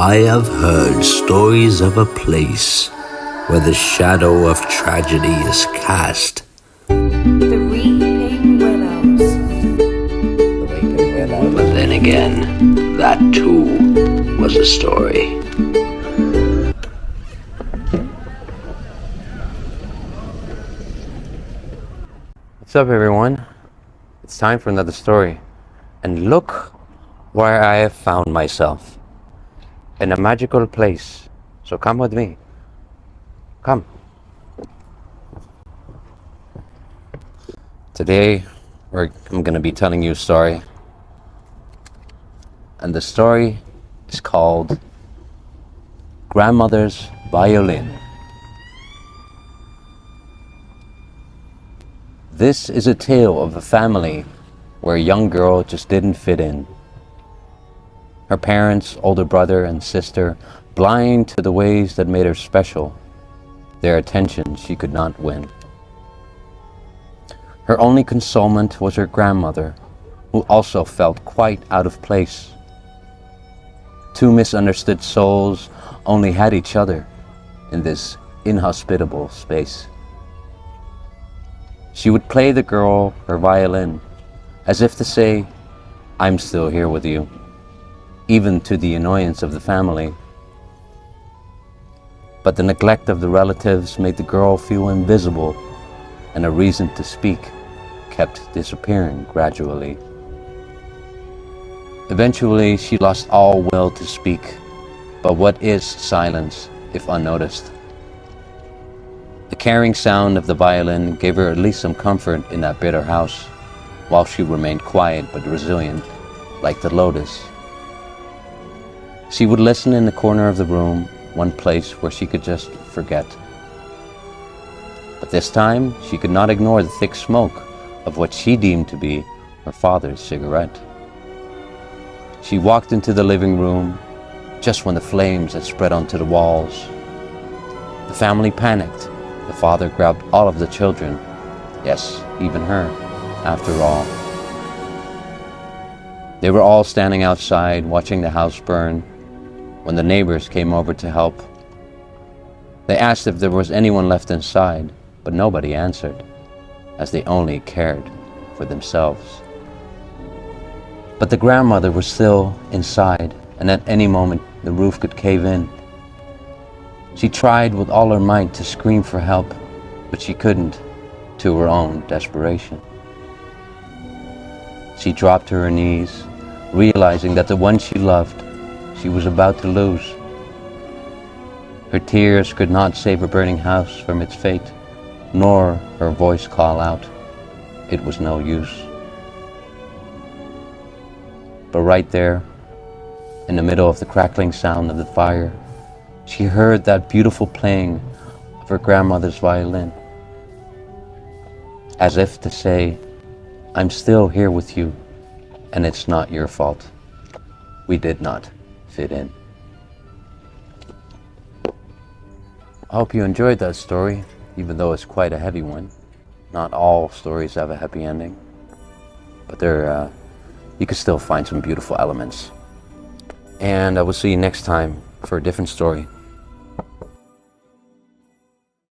I have heard stories of a place where the shadow of tragedy is cast. The Weeping Willows. But then again, that too was a story. What's up, everyone? It's time for another story. And look where I have found myself. In a magical place. So come with me. Come. Today, I'm going to be telling you a story. And the story is called Grandmother's Violin. This is a tale of a family where a young girl just didn't fit in. Her parents, older brother and sister, blind to the ways that made her special, their attention she could not win. Her only consolement was her grandmother, who also felt quite out of place. Two misunderstood souls only had each other in this inhospitable space. She would play the girl her violin, as if to say, "I'm still here with you," even to the annoyance of the family. But the neglect of the relatives made the girl feel invisible, and a reason to speak kept disappearing gradually. Eventually, she lost all will to speak, but what is silence if unnoticed? The caring sound of the violin gave her at least some comfort in that bitter house, while she remained quiet but resilient, like the lotus. She would listen in the corner of the room, one place where she could just forget. But this time, she could not ignore the thick smoke of what she deemed to be her father's cigarette. She walked into the living room just when the flames had spread onto the walls. The family panicked. The father grabbed all of the children, yes, even her, after all. They were all standing outside watching the house burn when the neighbors came over to help. They asked if there was anyone left inside, but nobody answered, as they only cared for themselves. But the grandmother was still inside, and at any moment the roof could cave in. She tried with all her might to scream for help, but she couldn't, to her own desperation. She dropped to her knees, realizing that the one she loved, she was about to lose. Her tears could not save her burning house from its fate, nor her voice call out. It was no use. But right there, in the middle of the crackling sound of the fire, she heard that beautiful playing of her grandmother's violin. As if to say, "I'm still here with you, and it's not your fault. We did not fit in." I hope you enjoyed that story, even though it's quite a heavy one. Not all stories have a happy ending, but you can still find some beautiful elements. And I will see you next time for a different story.